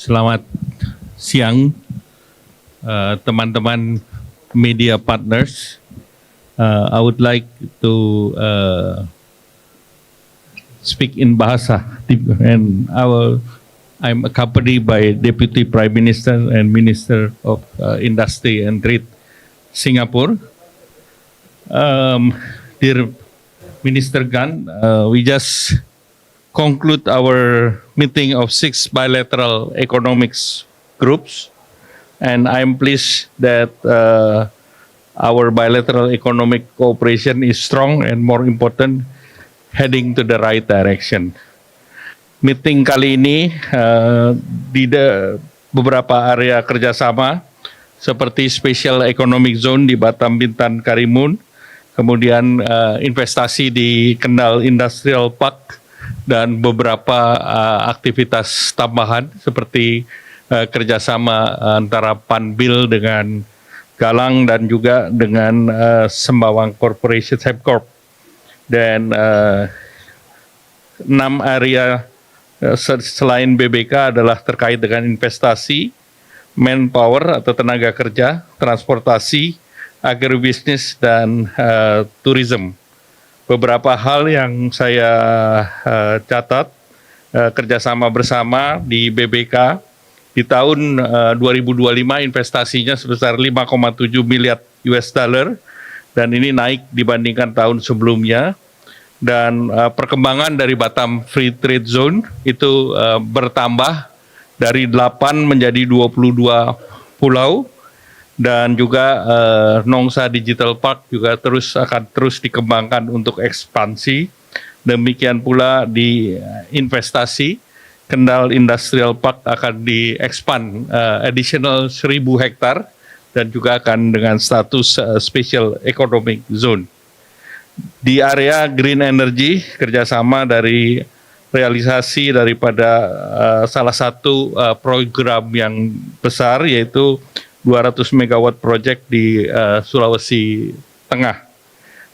Selamat siang, teman-teman media partners. I would like to speak in bahasa, and I'm accompanied by Deputy Prime Minister and Minister of Industry and Trade, Singapore. Dear Minister Gan, we just conclude our meeting of 6 bilateral economics groups, and I'm pleased that our bilateral economic cooperation is strong and, more important, heading to the right direction. Meeting kali ini di beberapa area kerjasama seperti Special Economic Zone di Batam, Bintan, Karimun, kemudian investasi di Kendal Industrial Park, dan beberapa aktivitas tambahan seperti kerjasama antara Panbil dengan Galang dan juga dengan Sembawang Corporation Sektor. Dan 6 area selain BBK adalah terkait dengan investasi, manpower atau tenaga kerja, transportasi, agribisnis, dan tourism. Beberapa hal yang saya catat, kerjasama bersama di BBK di tahun 2025 investasinya sebesar 5,7 miliar US dollar, dan ini naik dibandingkan tahun sebelumnya. Dan perkembangan dari Batam Free Trade Zone itu bertambah dari 8 menjadi 22 pulau. Dan juga Nongsa Digital Park juga akan terus dikembangkan untuk ekspansi. Demikian pula di investasi, Kendal Industrial Park akan diekspan additional 1.000 hektar dan juga akan dengan status Special Economic Zone. Di area Green Energy, kerjasama dari realisasi daripada salah satu program yang besar, yaitu 200 megawatt project di Sulawesi Tengah.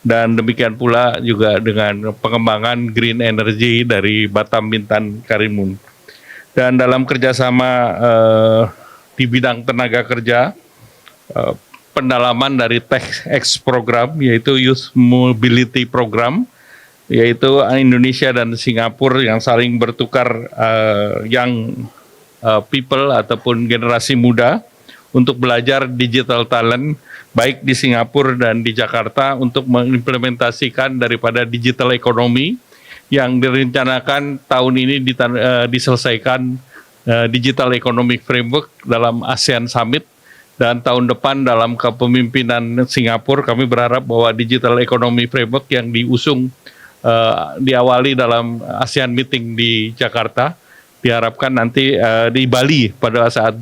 Dan demikian pula juga dengan pengembangan green energy dari Batam, Bintan, Karimun. Dan dalam kerjasama di bidang tenaga kerja, pendalaman dari TechX program, yaitu Youth Mobility Program, yaitu Indonesia dan Singapura yang saling bertukar young people ataupun generasi muda untuk belajar digital talent, baik di Singapura dan di Jakarta, untuk mengimplementasikan daripada digital ekonomi yang direncanakan tahun ini diselesaikan digital economic framework dalam ASEAN Summit, dan tahun depan dalam kepemimpinan Singapura kami berharap bahwa digital economy framework yang diusung diawali dalam ASEAN meeting di Jakarta diharapkan nanti di Bali pada saat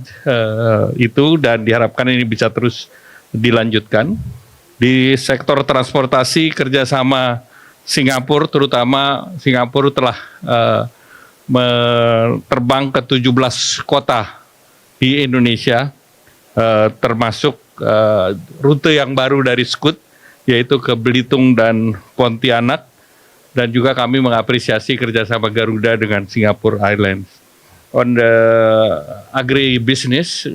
itu, dan diharapkan ini bisa terus dilanjutkan. Di sektor transportasi, kerjasama Singapura, terutama Singapura telah terbang ke 17 kota di Indonesia, termasuk rute yang baru dari Scoot, yaitu ke Belitung dan Pontianak. Dan juga kami mengapresiasi kerjasama Garuda dengan Singapore Airlines. On the agribusiness,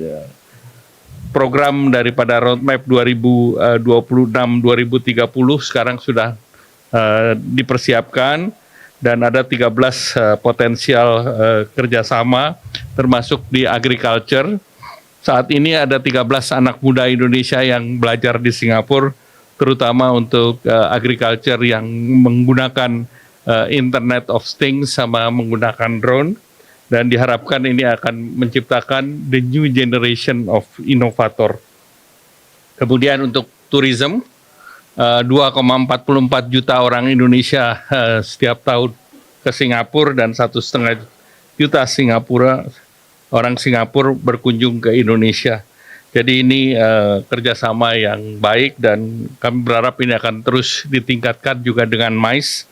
program daripada roadmap 2026-2030 sekarang sudah dipersiapkan, dan ada 13 potensial kerjasama termasuk di agriculture. Saat ini ada 13 anak muda Indonesia yang belajar di Singapura, terutama untuk agriculture yang menggunakan Internet of Things sama menggunakan drone, dan diharapkan ini akan menciptakan the new generation of innovator. Kemudian untuk tourism, 2,44 juta orang Indonesia setiap tahun ke Singapura, dan 1,5 juta orang Singapura berkunjung ke Indonesia. Jadi ini kerjasama yang baik, dan kami berharap ini akan terus ditingkatkan juga dengan MICE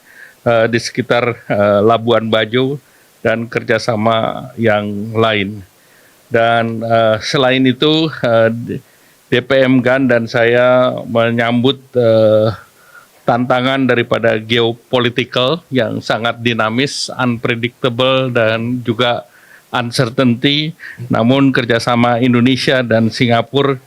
di sekitar Labuan Bajo dan kerjasama yang lain. Dan selain itu, DPM GAN dan saya menyambut tantangan daripada geopolitical yang sangat dinamis, unpredictable, dan juga uncertainty, namun kerjasama Indonesia dan Singapura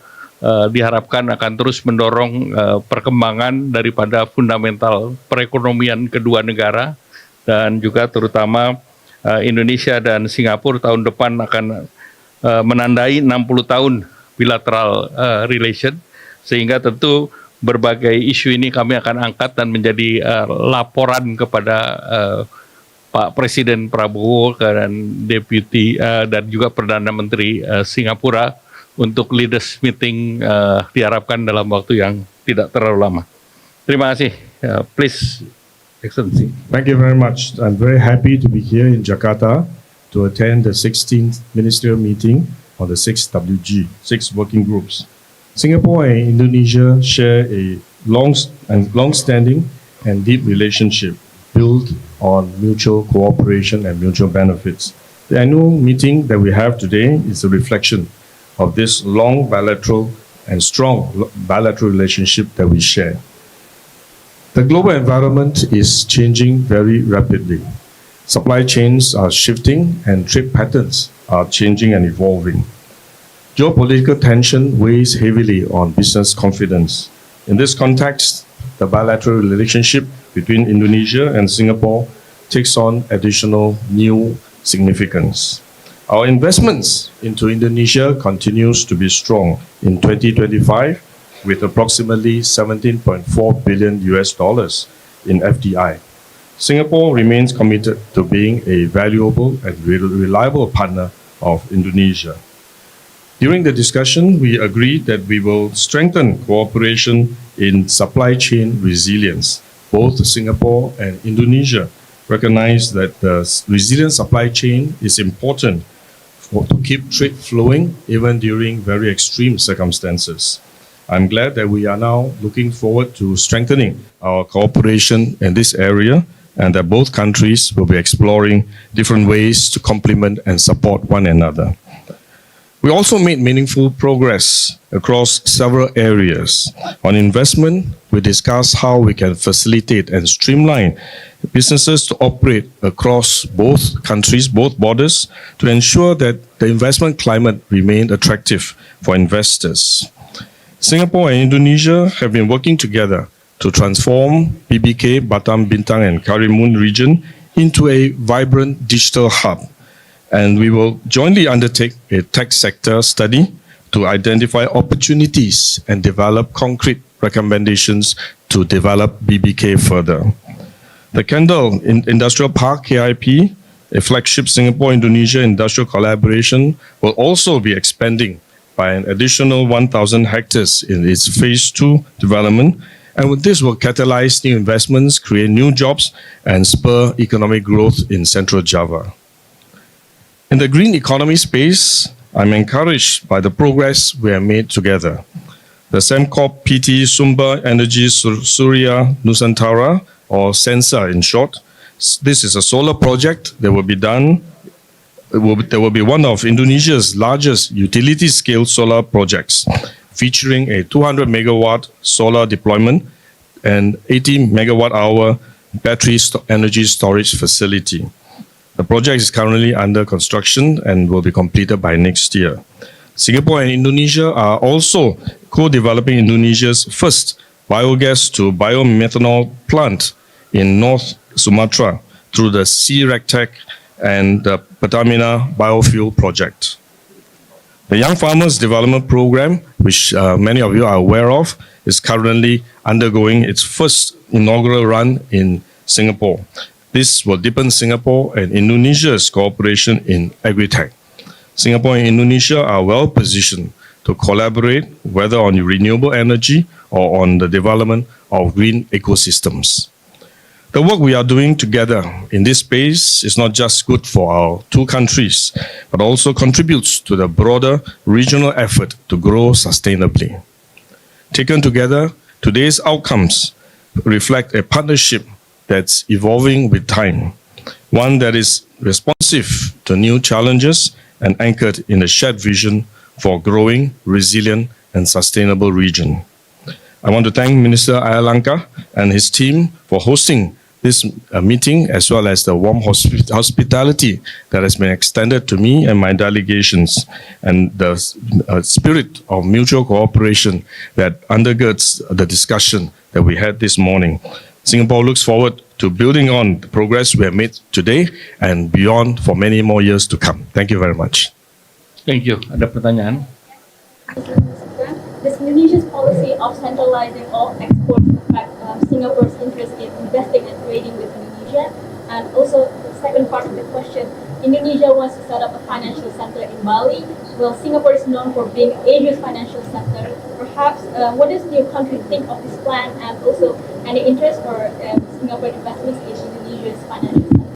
diharapkan akan terus mendorong perkembangan daripada fundamental perekonomian kedua negara, dan juga terutama Indonesia dan Singapura tahun depan akan menandai 60 tahun bilateral relation, sehingga tentu berbagai isu ini kami akan angkat dan menjadi laporan kepada Pak Presiden Prabowo dan Deputi dan juga Perdana Menteri Singapura untuk leaders meeting diharapkan dalam waktu yang tidak terlalu lama. Terima kasih. Please, Excellency. Thank you very much. I'm very happy to be here in Jakarta to attend the 16th ministerial meeting on the 6WG, 6 working groups. Singapore and Indonesia share a long-standing and deep relationship built on mutual cooperation and mutual benefits. The annual meeting that we have today is a reflection of this long bilateral and strong bilateral relationship that we share. The global environment is changing very rapidly. Supply chains are shifting and trade patterns are changing and evolving. Geopolitical tension weighs heavily on business confidence. In this context, the bilateral relationship between Indonesia and Singapore takes on additional new significance. Our investments into Indonesia continues to be strong in 2025 with approximately $17.4 billion in FDI. Singapore remains committed to being a valuable and reliable partner of Indonesia. During the discussion, we agreed that we will strengthen cooperation in supply chain resilience. Both Singapore and Indonesia recognize that the resilient supply chain is important to keep trade flowing even during very extreme circumstances. I'm glad that we are now looking forward to strengthening our cooperation in this area, and that both countries will be exploring different ways to complement and support one another. We also made meaningful progress across several areas. On investment, we discussed how we can facilitate and streamline businesses to operate across both countries, both borders, to ensure that the investment climate remained attractive for investors. Singapore and Indonesia have been working together to transform BBK, Batam, Bintang, and Karimun region into a vibrant digital hub. And we will jointly undertake a tech sector study to identify opportunities and develop concrete recommendations to develop BBK further. The Kendal Industrial Park, KIP, a flagship Singapore-Indonesia industrial collaboration, will also be expanding by an additional 1,000 hectares in its phase 2 development. And with this will catalyze new investments, create new jobs, and spur economic growth in Central Java. In the green economy space, I'm encouraged by the progress we have made together. The Sembcorp PT Sumber Energi Surya Nusantara, or SENSA in short, this is a solar project that will be done. There will be one of Indonesia's largest utility-scale solar projects, featuring a 200 megawatt solar deployment and 80 megawatt hour battery energy storage facility. The project is currently under construction and will be completed by next year. Singapore and Indonesia are also co-developing Indonesia's first biogas to biomethanol plant in North Sumatra through the CRECTEC and the Pertamina Biofuel Project. The Young Farmers Development Program, which many of you are aware of, is currently undergoing its first inaugural run in Singapore. This will deepen Singapore and Indonesia's cooperation in agri-tech. Singapore and Indonesia are well positioned to collaborate, whether on renewable energy or on the development of green ecosystems. The work we are doing together in this space is not just good for our two countries, but also contributes to the broader regional effort to grow sustainably. Taken together, today's outcomes reflect a partnership that's evolving with time, one that is responsive to new challenges and anchored in a shared vision for a growing, resilient, and sustainable region. I want to thank Minister Ayalanka and his team for hosting this meeting, as well as the warm hospitality that has been extended to me and my delegations, and the spirit of mutual cooperation that undergirds the discussion that we had this morning. Singapore looks forward to building on the progress we have made today and beyond for many more years to come. Thank you very much. Thank you. Ada pertanyaan? Does Indonesia's policy of centralizing all exports affect Singapore's interest in investing and trading with Indonesia? And also, the second part of the question, Indonesia wants to set up a financial center in Bali. Well, Singapore is known for being Asia's financial center. Perhaps, what does your country think of this plan, and also any interest for Singapore investments in Indonesia's financial center?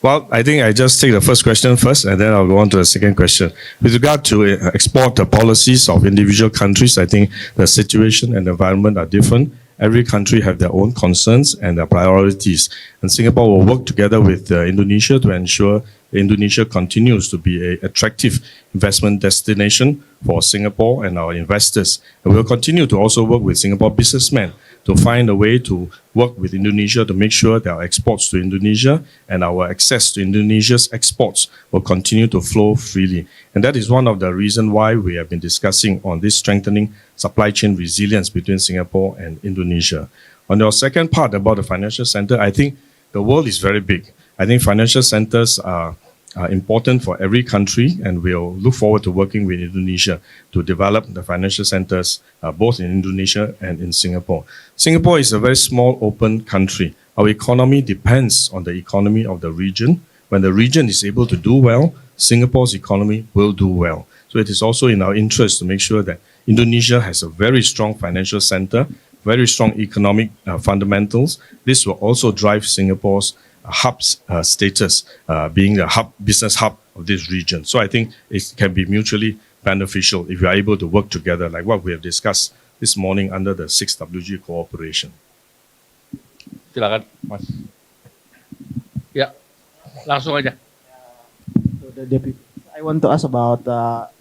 Well, I think I just take the first question first, and then I'll go on to the second question. With regard to export policies of individual countries, I think the situation and environment are different. Every country have their own concerns and their priorities. And Singapore will work together with Indonesia to ensure Indonesia continues to be an attractive investment destination for Singapore and our investors. And we'll continue to also work with Singapore businessmen to find a way to work with Indonesia to make sure that our exports to Indonesia and our access to Indonesia's exports will continue to flow freely. And that is one of the reasons why we have been discussing on this strengthening supply chain resilience between Singapore and Indonesia. On your second part about the financial center, I think the world is very big. I think financial centers are important for every country, and we'll look forward to working with Indonesia to develop the financial centers both in Indonesia and in Singapore. Singapore is a very small, open country. Our economy depends on the economy of the region. When the region is able to do well, Singapore's economy will do well. So it is also in our interest to make sure that Indonesia has a very strong financial center, very strong economic fundamentals. This will also drive Singapore's hub's status, being the business hub of this region. So I think it can be mutually beneficial if we are able to work together, like what we have discussed this morning under the 6WG cooperation. Silakan, Mas. Ya, langsung aja. I want to ask about,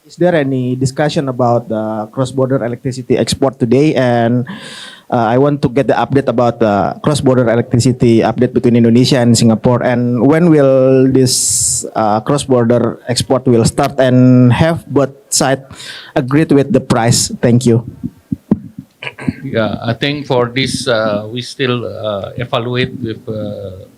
is there any discussion about the cross-border electricity export today? And I want to get the update about the cross-border electricity update between Indonesia and Singapore. And when will this cross-border export will start, and have both sides agreed with the price? Thank you. Yeah, I think for this, we still evaluate with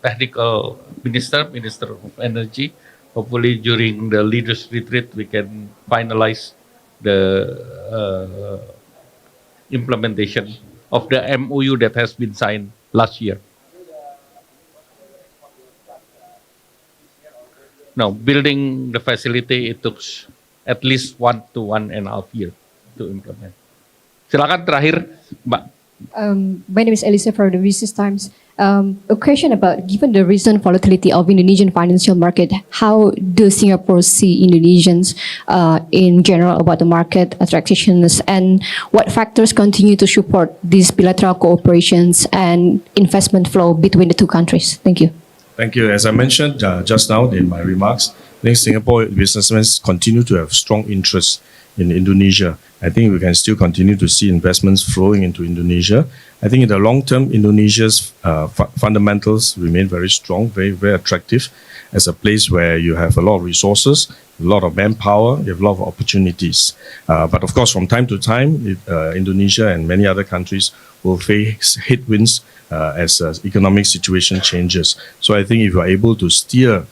technical Minister of Energy. Hopefully during the leaders retreat, we can finalize the implementation of the MOU that has been signed last year. No, building the facility, it took at least 1 to 1.5 years to implement. Silakan terakhir, Mbak. My name is Elisa from the Business Times. A question about, given the recent volatility of Indonesian financial market, how do Singapore see Indonesians in general about the market attractions, and what factors continue to support these bilateral cooperations and investment flow between the two countries? Thank you. Thank you. As I mentioned just now in my remarks, I think Singapore businessmen continue to have strong interest in Indonesia. I think we can still continue to see investments flowing into Indonesia. I think in the long term, Indonesia's fundamentals remain very strong, very, very attractive as a place where you have a lot of resources, a lot of manpower, you have a lot of opportunities. But of course, from time to time, Indonesia and many other countries will face headwinds as economic situation changes. So I think if you are able to steer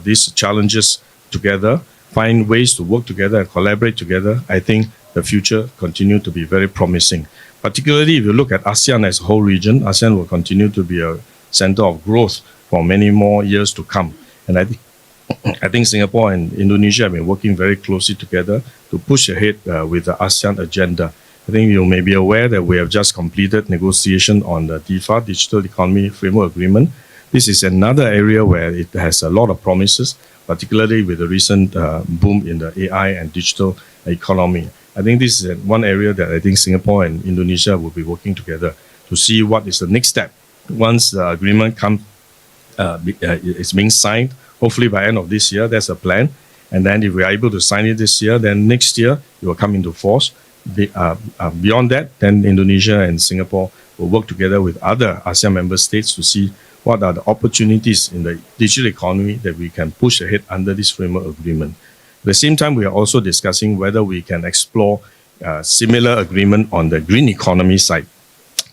these challenges together, find ways to work together and collaborate together, I think the future continue to be very promising. Particularly if you look at ASEAN as a whole region, ASEAN will continue to be a center of growth for many more years to come. And I think Singapore and Indonesia have been working very closely together to push ahead with the ASEAN agenda. I think you may be aware that we have just completed negotiation on the DIFA, Digital Economy Framework Agreement. This is another area where it has a lot of promises, particularly with the recent boom in the AI and digital economy. I think this is one area that I think Singapore and Indonesia will be working together to see what is the next step. Once the agreement is being signed, hopefully by end of this year, there's a plan. And then if we are able to sign it this year, then next year it will come into force. Beyond that, then Indonesia and Singapore will work together with other ASEAN member states to see what are the opportunities in the digital economy that we can push ahead under this framework agreement. At the same time, we are also discussing whether we can explore similar agreement on the green economy side.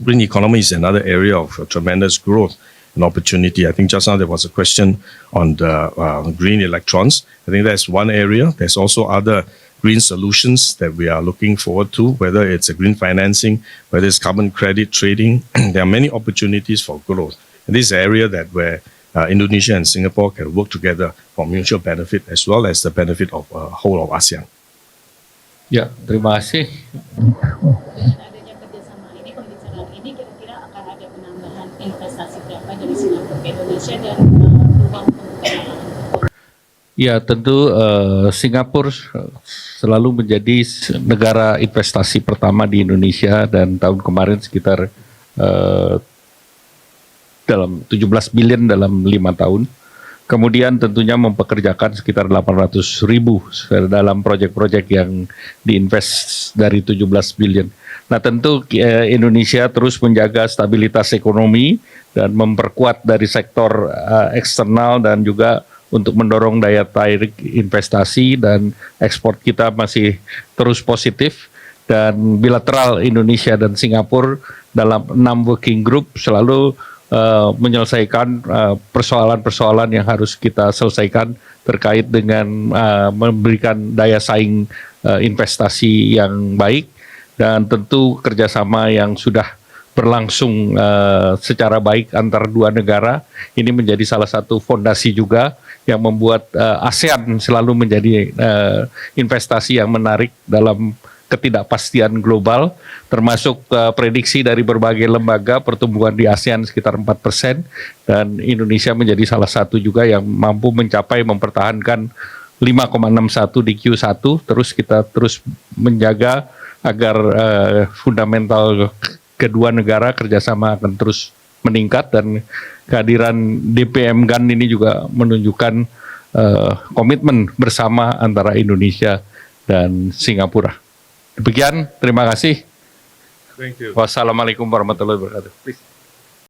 Green economy is another area of tremendous growth and opportunity. I think just now there was a question on the green electrons. I think that's one area. There's also other green solutions that we are looking forward to, whether it's a green financing, whether it's carbon credit trading. There are many opportunities for growth. And this is an area that where Indonesia and Singapore can work together for mutual benefit as well as the benefit of whole of ASEAN. Ya, terima kasih. Dengan adanya kerjasama ini, pembicaraan ini, kira-kira akan ada penambahan investasi berapa dari Singapura ke Indonesia dan peluang pembukaan? Ya, tentu Singapura selalu menjadi negara investasi pertama di Indonesia dan tahun kemarin sekitar dalam 17 bilion dalam 5 tahun. Kemudian tentunya mempekerjakan sekitar 800.000 dalam proyek-proyek yang diinvest dari 17 billion. Nah tentu Indonesia terus menjaga stabilitas ekonomi dan memperkuat dari sektor eksternal dan juga untuk mendorong daya tarik investasi dan ekspor kita masih terus positif. Dan bilateral Indonesia dan Singapura dalam 6 working group selalu menyelesaikan persoalan-persoalan yang harus kita selesaikan terkait dengan memberikan daya saing investasi yang baik dan tentu kerjasama yang sudah berlangsung secara baik antar dua negara ini menjadi salah satu fondasi juga yang membuat ASEAN selalu menjadi investasi yang menarik dalam ketidakpastian global, termasuk prediksi dari berbagai lembaga pertumbuhan di ASEAN sekitar 4% dan Indonesia menjadi salah satu juga yang mampu mencapai mempertahankan 5,61 di Q1, terus kita terus menjaga agar fundamental kedua negara kerjasama akan terus meningkat dan kehadiran DPM GAN ini juga menunjukkan komitmen bersama antara Indonesia dan Singapura. Demikian, terima kasih. Thank you. Wassalamualaikum warahmatullahi wabarakatuh. Please.